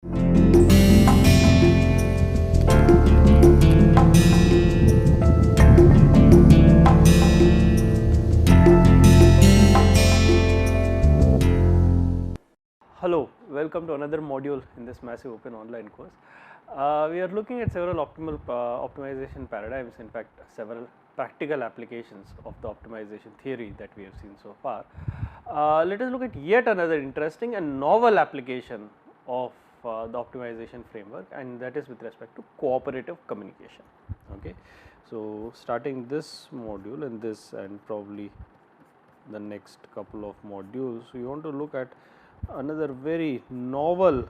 Hello, welcome to another module in this massive open online course. We are looking at several optimization paradigms, in fact several practical applications of the optimization theory that we have seen so far. Let us look at yet another interesting and novel application of the optimization framework, and that is with respect to cooperative communication. Okay. So, starting this module and this and probably the next couple of modules, we want to look at another very novel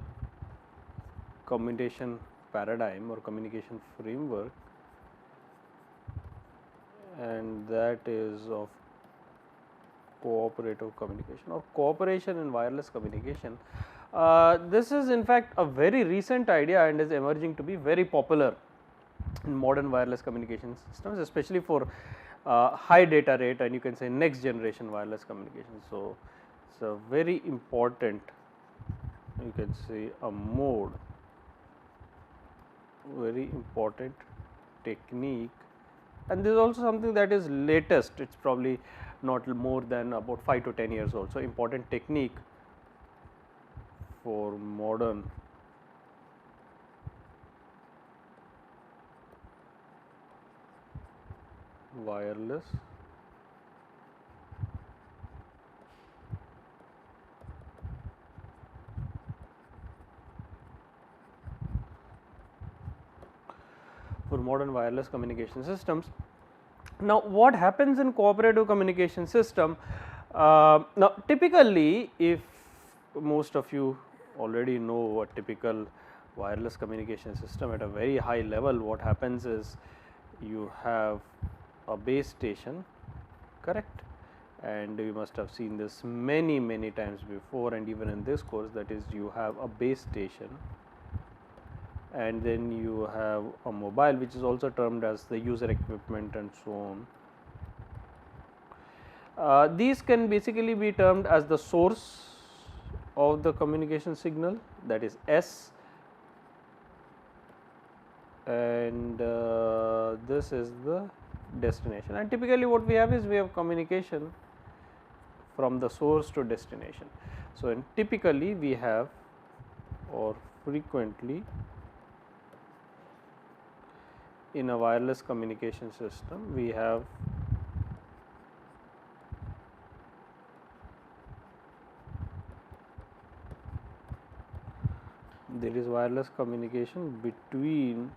communication paradigm or communication framework, and that is of cooperative communication or cooperation in wireless communication. This is in fact a very recent idea and is emerging to be very popular in modern wireless communication systems, especially for high data rate and you can say next generation wireless communication. So, it's a very important, you can say a mode, very important technique, and this is also something that is latest. It is probably not more than about 5 to 10 years old. So, important technique for modern wireless communication systems. Now, what happens in cooperative communication system? Now, typically, if most of you already know a typical wireless communication system at a very high level, what happens is you have a base station, correct, and you must have seen this many times before, and even in this course, that is you have a base station and then you have a mobile, which is also termed as the user equipment and so on. These can basically be termed as the source of the communication signal, that is S, and this is the destination, and typically what we have is we have communication from the source to destination. So, and typically we have, or frequently in a wireless communication system, we have there is wireless communication between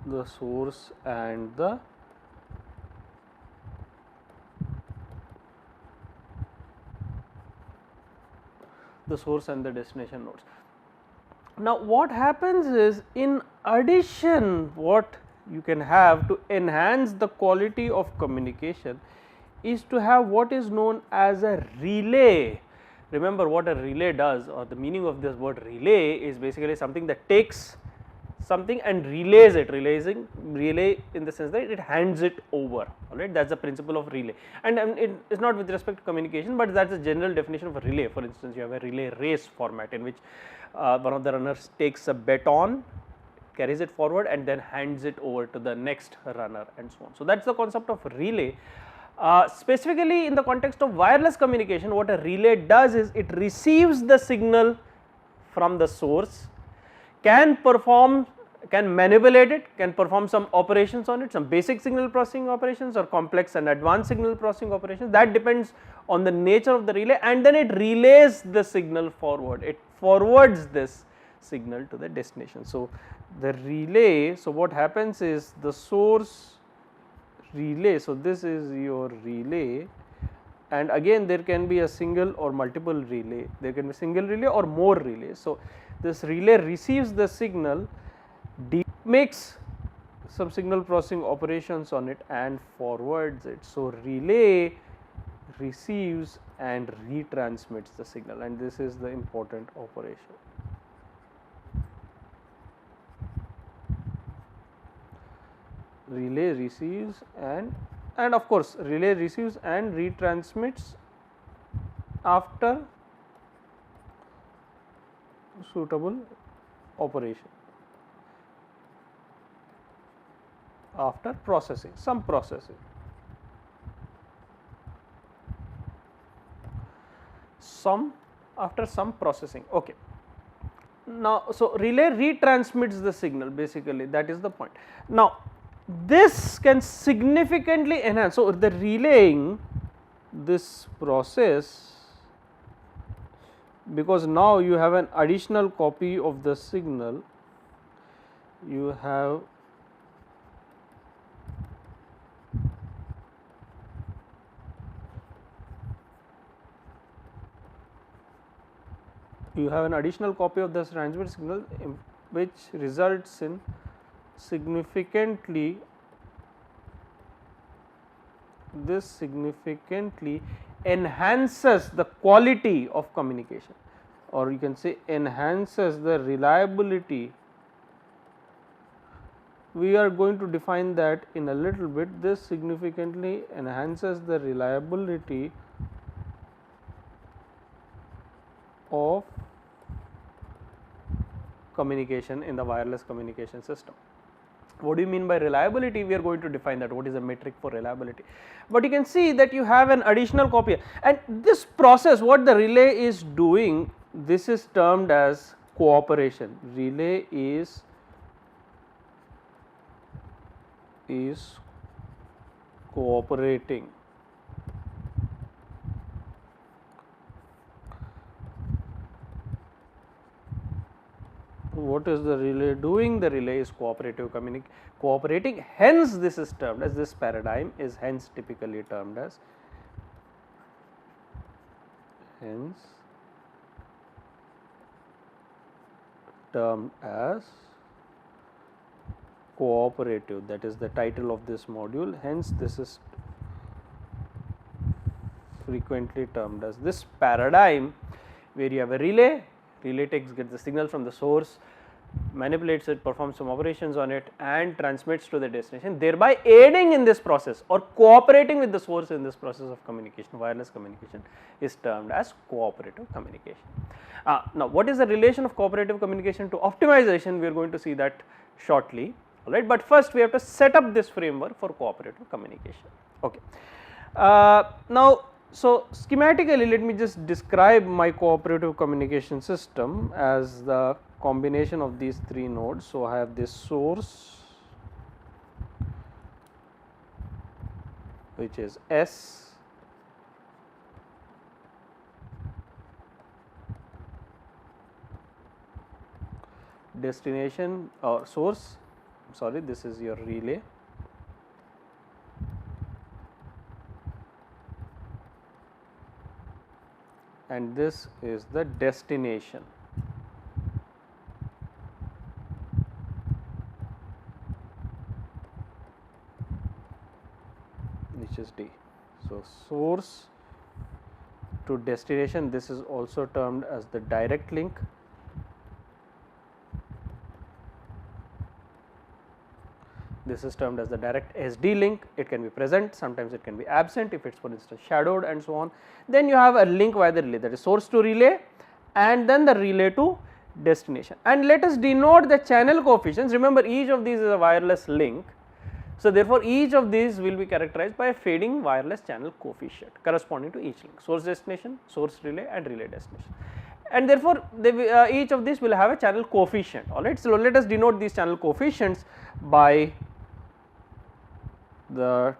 the source and the destination nodes. Now, what happens is, in addition, what you can have to enhance the quality of communication is to have what is known as a relay. Remember what a relay does, or the meaning of this word relay is basically something that takes something and relays it, relay in the sense that it hands it over, alright. That is the principle of relay, and it is not with respect to communication, but that is the general definition of a relay. For instance, you have a relay race format in which one of the runners takes a baton, carries it forward and then hands it over to the next runner and so on. So, that is the concept of relay. Specifically in the context of wireless communication, what a relay does is it receives the signal from the source, can manipulate it, can perform some operations on it, some basic signal processing operations or complex and advanced signal processing operations, that depends on the nature of the relay, and then it relays the signal forward, it forwards this signal to the destination. So, the relay, so what happens is the source relay, so this is your relay, and again there can be a single or multiple relay, there can be single relay or more relays. So, this relay receives the signal, makes some signal processing operations on it and forwards it. So, relay receives and retransmits the signal, and this is the important operation. Relay receives and of course relay receives and retransmits after suitable operation, after processing, some processing. After some processing. Okay. Now, so relay retransmits the signal, basically that is the point. Now, this can significantly enhance. So, the relaying this process, because now you have an additional copy of the signal, you have an additional copy of the transmit signal, which results in significantly enhances the quality of communication, or you can say enhances the reliability. We are going to define that in a little bit. This significantly enhances the reliability of communication in the wireless communication system. What do you mean by reliability? We are going to define that. What is the metric for reliability? But you can see that you have an additional copy, and this process, what the relay is doing, this is termed as cooperation. Relay is cooperating. What is the relay doing? The relay is cooperating, hence this is termed as, this paradigm is hence typically termed as, cooperative. That is the title of this module, hence this is frequently termed as this paradigm, where you have a relay gets the signal from the source, manipulates it, performs some operations on it, and transmits to the destination, thereby aiding in this process or cooperating with the source in this process of communication. Wireless communication is termed as cooperative communication. Now, what is the relation of cooperative communication to optimization? We are going to see that shortly, alright, but first we have to set up this framework for cooperative communication. Okay. Now, so schematically, let me just describe my cooperative communication system as the combination of these three nodes. So, I have this source, which is S, destination or source, sorry, this is your relay, and this is the destination, which is D. So, source to destination, this is also termed as the direct link. This is termed as the direct SD link. It can be present, sometimes it can be absent if it is for instance shadowed and so on. Then you have a link via the relay, that is source to relay and then the relay to destination. And let us denote the channel coefficients. Remember, each of these is a wireless link. So, therefore, each of these will be characterized by a fading wireless channel coefficient corresponding to each link, source destination, source relay and relay destination. And therefore, each of these will have a channel coefficient, alright. So, let us denote these channel coefficients by the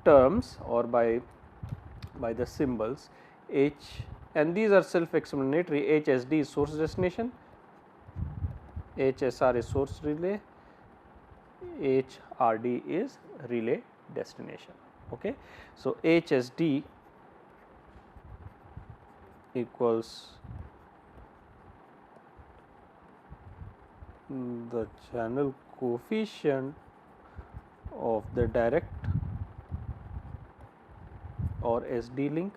terms or by the symbols H, and these are self explanatory. HSD is source destination, HSR is source relay, HRD is relay destination. Okay. So, HSD equals the channel coefficient of the direct or SD link,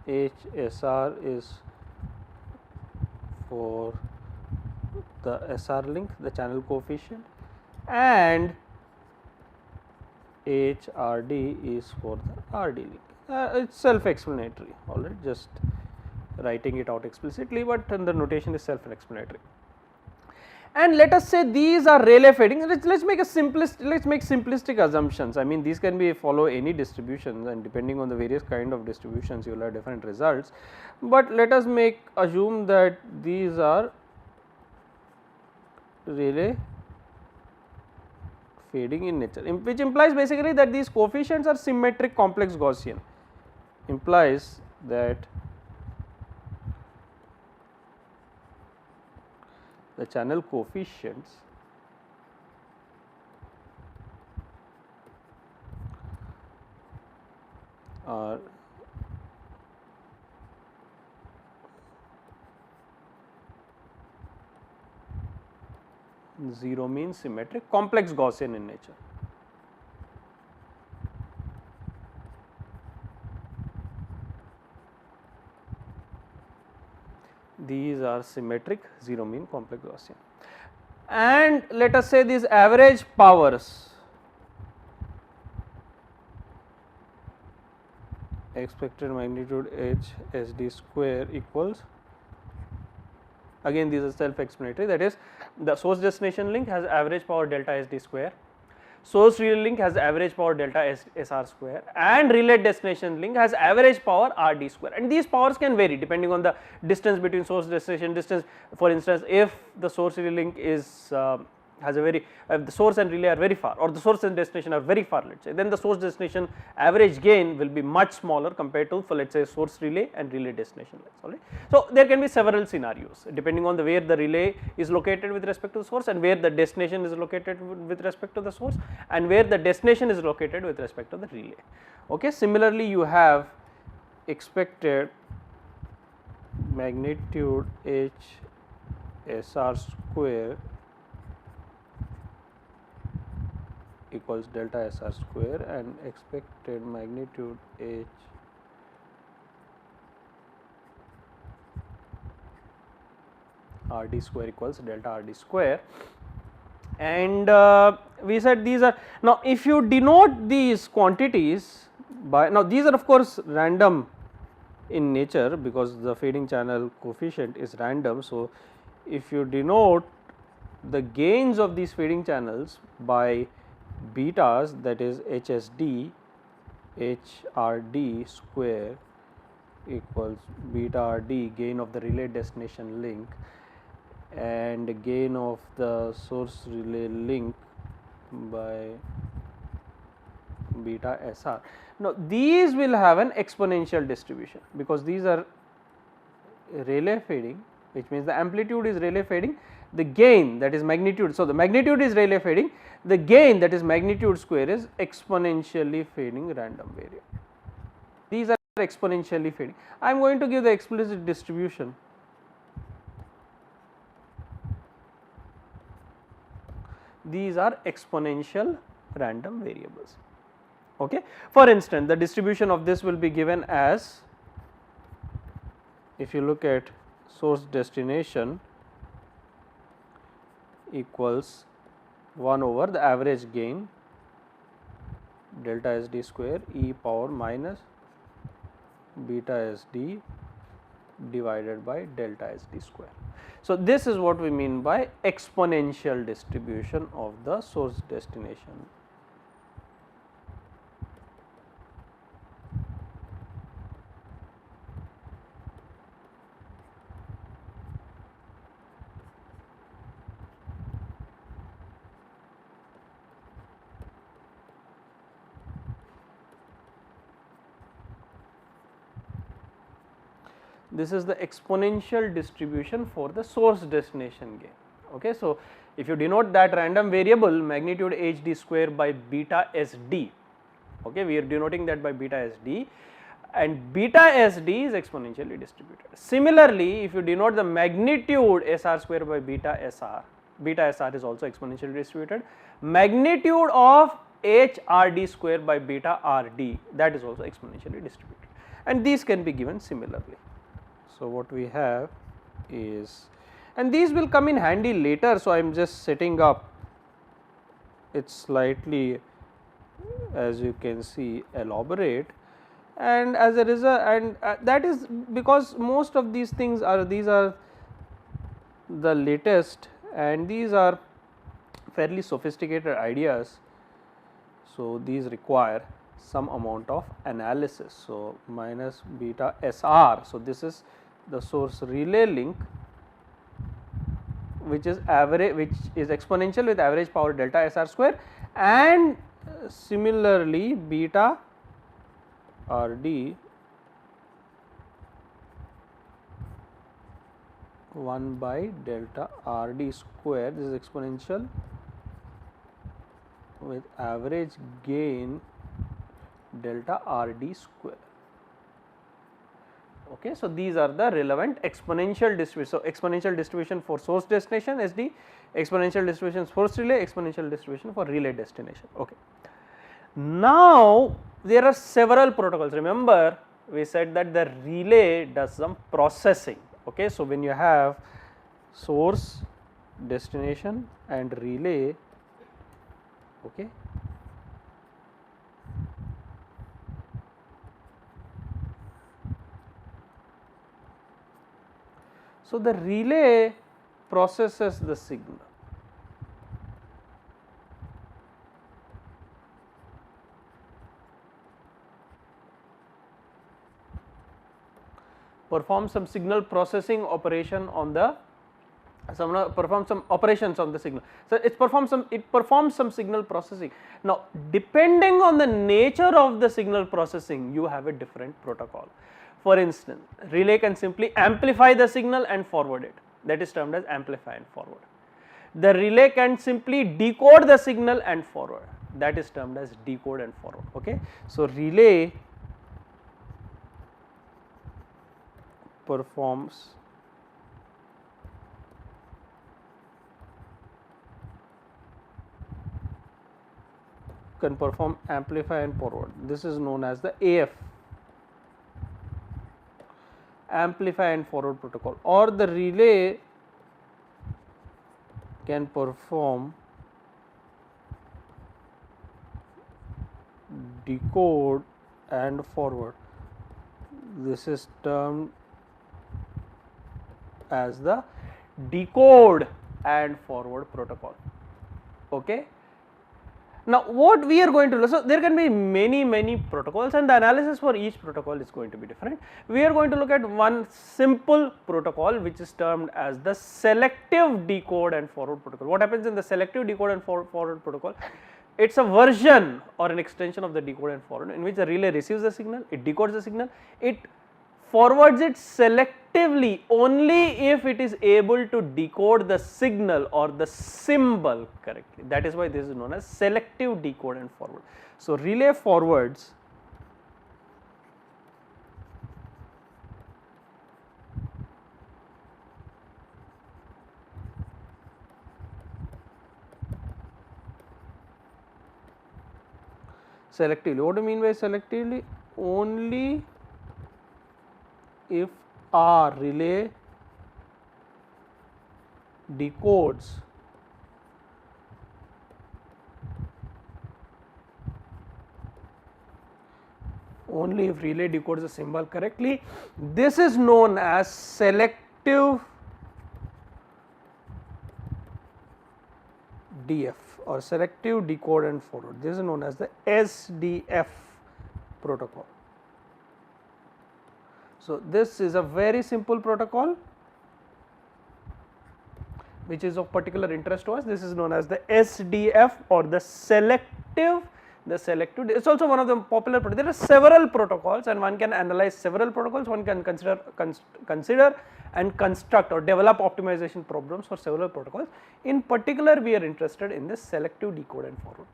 HSR is for the SR link, the channel coefficient, and HRD is for the RD link. It's self-explanatory, all right, just writing it out explicitly, but the notation is self-explanatory. And let us say these are Rayleigh fading. Let's make simplistic assumptions. I mean, these can be follow any distributions, and depending on the various kind of distributions, you will have different results. But let us assume that these are Rayleigh fading in nature, which implies basically that these coefficients are symmetric complex Gaussian. Implies that the channel coefficients are zero mean symmetric complex Gaussian in nature. These are symmetric zero mean complex Gaussian, and let us say these average powers expected magnitude h s d square equals, again these are self-explanatory, that is the source destination link has average power delta s d square, source relay link has average power delta s r square, and relay destination link has average power r d square, and these powers can vary depending on the distance between source destination distance. For instance, if the source relay link is has a very the source and relay are very far, or the source and destination are very far, let us say, then the source destination average gain will be much smaller compared to, for let us say, source relay and relay destination links. All right. So, there can be several scenarios depending on the where the relay is located with respect to the source, and where the destination is located with respect to the source, and where the destination is located with respect to the relay. Okay. Similarly, you have expected magnitude h s r square equals delta s r square, and expected magnitude h r d square equals delta r d square, and we said these are, now if you denote these quantities by, now these are of course random in nature because the fading channel coefficient is random. So, if you denote the gains of these fading channels by betas, that is HSD HRD square equals beta RD, gain of the relay destination link, and gain of the source relay link by beta SR. Now, these will have an exponential distribution because these are Rayleigh fading, which means the amplitude is Rayleigh fading, the gain, that is magnitude. So, the magnitude is Rayleigh fading, the gain, that is magnitude square, is exponentially fading random variable. These are exponentially fading. I am going to give the explicit distribution. These are exponential random variables. Okay. For instance, the distribution of this will be given as, if you look at source destination equals 1 over the average gain delta S d square e power minus beta S d divided by delta S d square. So, this is what we mean by exponential distribution of the source destination. This is the exponential distribution for the source destination gain. Okay. So, if you denote that random variable magnitude h d square by beta S d, okay, we are denoting that by beta S d, and beta S d is exponentially distributed. Similarly, if you denote the magnitude S r square by beta S r is also exponentially distributed, magnitude of h r d square by beta r d, that is also exponentially distributed, and these can be given similarly. So, what we have is, and these will come in handy later. So, I am just setting up it slightly, as you can see, elaborate. and as a result, and that is because most of these things are the latest, and these are fairly sophisticated ideas. So, these require some amount of analysis. So, minus beta SR. So, this is the source relay link, which is exponential with average power delta SR square, and similarly beta RD 1 by delta RD square. This is exponential with average gain delta RD square. Okay, so these are the relevant exponential distribution. So, exponential distribution for source destination SD, exponential distribution for source relay, exponential distribution for relay destination. Okay. Now, there are several protocols. Remember, we said that the relay does some processing. Okay, so when you have source, destination and relay, okay, so the relay processes the signal. Perform some signal processing operation on the perform some operations on the signal. So, it performs some signal processing. Now, depending on the nature of the signal processing, you have a different protocol. For instance, relay can simply amplify the signal and forward it, that is termed as amplify and forward. The relay can simply decode the signal and forward, that is termed as decode and forward. Okay. So, relay performs can perform amplify and forward. This is known as the AF, amplify and forward protocol, or the relay can perform decode and forward. This is termed as the decode and forward protocol. Okay. Now, what we are going to look, so there can be many protocols, and the analysis for each protocol is going to be different. We are going to look at one simple protocol which is termed as the selective decode and forward protocol. What happens in the selective decode and forward protocol? It is a version or an extension of the decode and forward, in which the relay receives the signal, it decodes the signal, it forwards it selectively only if it is able to decode the signal or the symbol correctly. That is why this is known as selective decode and forward. So, relay forwards selectively. What do you mean by selectively? Only if our relay decodes the symbol correctly. This is known as selective DF or selective decode and forward. This is known as the SDF protocol. So, this is a very simple protocol which is of particular interest to us. This is known as the SDF or the selective. It is also one of the popular protocols. There are several protocols, and one can analyze several protocols. One can consider and construct or develop optimization problems for several protocols. In particular, we are interested in this selective decode and forward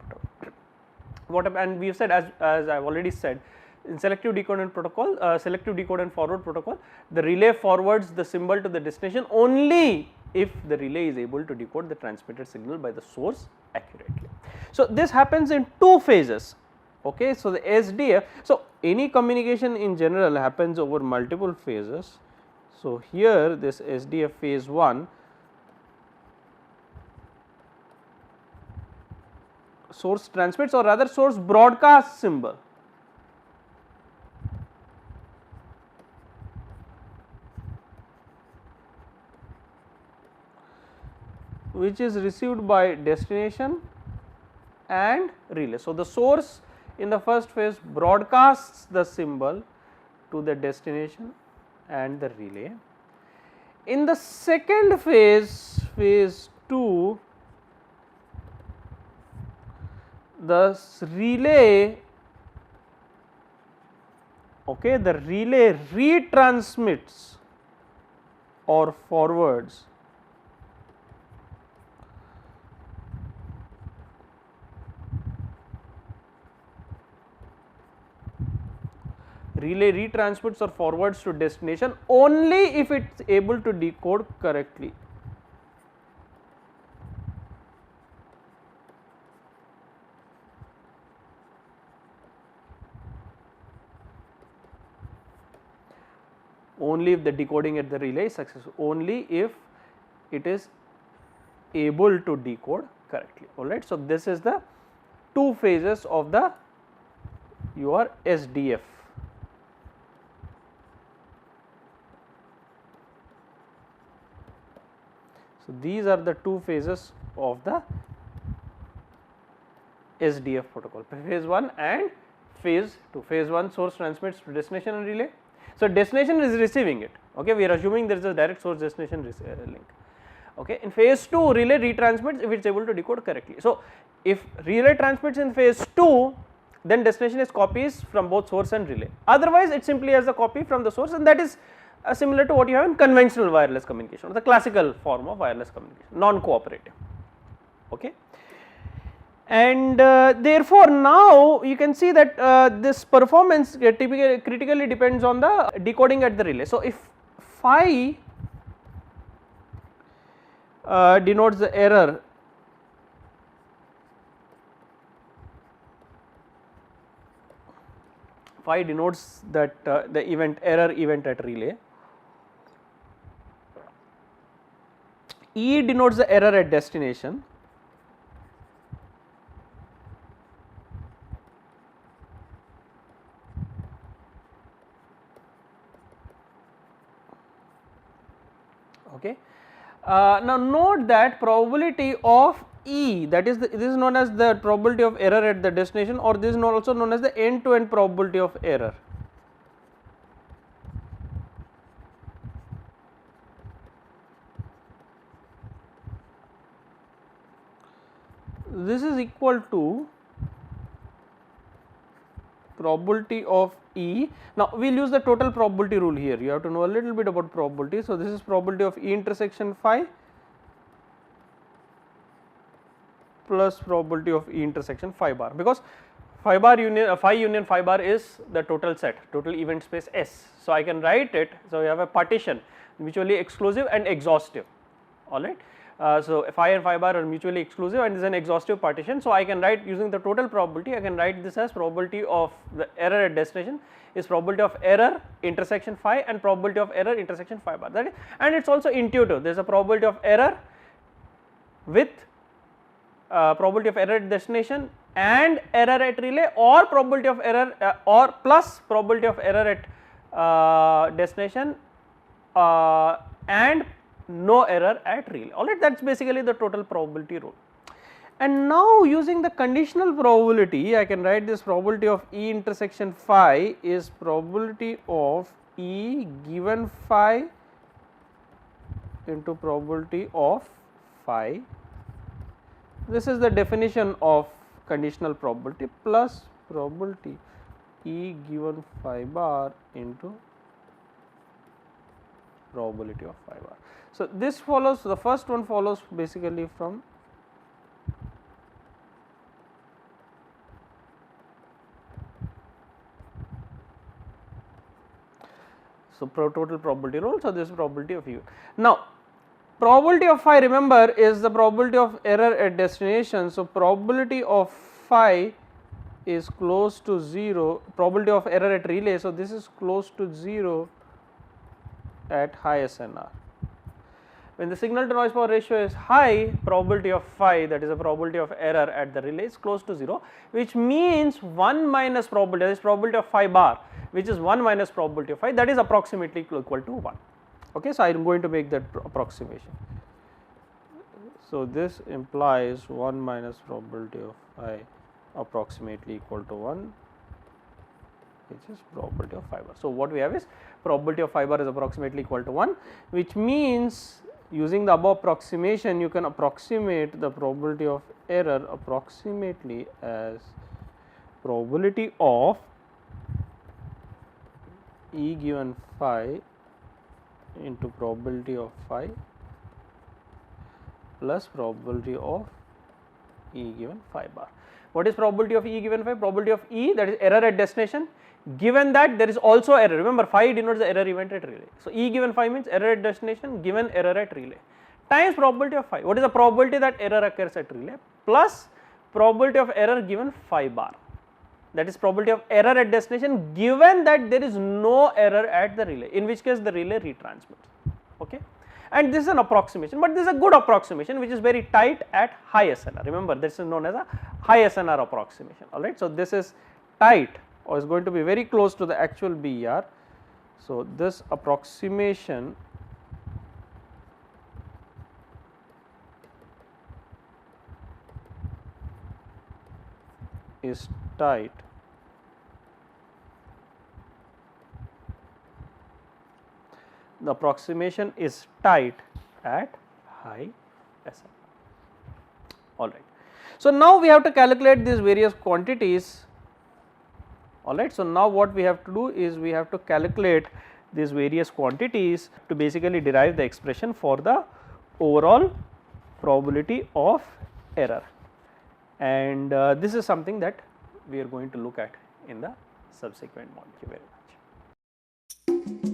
protocol. And we have said, as I have already said, in selective decode and forward protocol, the relay forwards the symbol to the destination only if the relay is able to decode the transmitted signal by the source accurately. So, this happens in two phases. Okay. So, the SDF, so any communication in general happens over multiple phases. So, here this SDF phase 1, source transmits, or rather source broadcasts symbol. which is received by destination and relay. So, the source in the first phase broadcasts the symbol to the destination and the relay. In the second phase, phase 2, the relay retransmits or forwards to destination only if it is able to decode correctly. Only if the decoding at the relay is successful, only if it is able to decode correctly, alright. So, this is the two phases of the your SDF. So, these are the two phases of the SDF protocol, phase 1 and phase 2. Phase 1 source transmits to destination and relay. So, destination is receiving it, okay. We are assuming there is a direct source destination link, okay. In phase 2 relay retransmits if it is able to decode correctly. So, if relay transmits in phase 2, then destination is copies from both source and relay, otherwise it simply has a copy from the source, and that is similar to what you have in conventional wireless communication, or the classical form of wireless communication, non-cooperative, okay. And therefore, now you can see that this performance typically critically depends on the decoding at the relay. So, if phi denotes the error, phi denotes that the error event at relay, E denotes the error at destination, okay. Now, note that probability of E, that is this is known as the probability of error at the destination, or this is also known as the end to end probability of error. This is equal to probability of E. Now, we will use the total probability rule here. You have to know a little bit about probability. So, this is probability of E intersection phi plus probability of E intersection phi bar, because phi union phi bar is the total set, total event space S. So, I can write it. So, you have a partition mutually exclusive and exhaustive, alright. So, phi and phi bar are mutually exclusive and is an exhaustive partition. So, I can write using the total probability, I can write this as probability of the error at destination is probability of error intersection phi and probability of error intersection phi bar, that is, and it is also intuitive. There is a probability of error with probability of error at destination and error at relay, or probability of error or plus probability of error at destination and no error at relay, alright. That is basically the total probability rule. And now, using the conditional probability, I can write this probability of E intersection phi is probability of E given phi into probability of phi. This is the definition of conditional probability plus probability E given phi bar into probability of phi bar. So, this follows, the first one follows basically from total probability rule. So, this is probability of U. Now, probability of phi, remember, is the probability of error at destination. So, probability of phi is close to 0, probability of error at relay. So, this is close to 0 at high SNR. When the signal to noise power ratio is high, probability of phi, that is the probability of error at the relay, is close to 0, which means 1 minus probability, that is probability of phi bar, which is 1 minus probability of phi, that is approximately equal to 1. Okay, so I am going to make that approximation. So, this implies 1 minus probability of phi approximately equal to 1, which is probability of phi bar. So, what we have is probability of phi bar is approximately equal to 1, which means using the above approximation you can approximate the probability of error approximately as probability of E given phi into probability of phi plus probability of E given phi bar. What is probability of E given phi? Probability of E, that is error at destination, given that there is also error. Remember, phi denotes the error event at relay. So, E given phi means error at destination given error at relay times probability of phi. What is the probability that error occurs at relay plus probability of error given phi bar, that is probability of error at destination given that there is no error at the relay, in which case the relay retransmits. Okay. And this is an approximation, but this is a good approximation which is very tight at high SNR. Remember, this is known as a high SNR approximation, alright. So, this is tight or is going to be very close to the actual BER. So, this approximation is tight the approximation is tight at high SNR. Alright. So, now we have to calculate these various quantities. Alright. So, now what we have to do is we have to calculate these various quantities to basically derive the expression for the overall probability of error, and this is something that we are going to look at in the subsequent module. Thank you very much.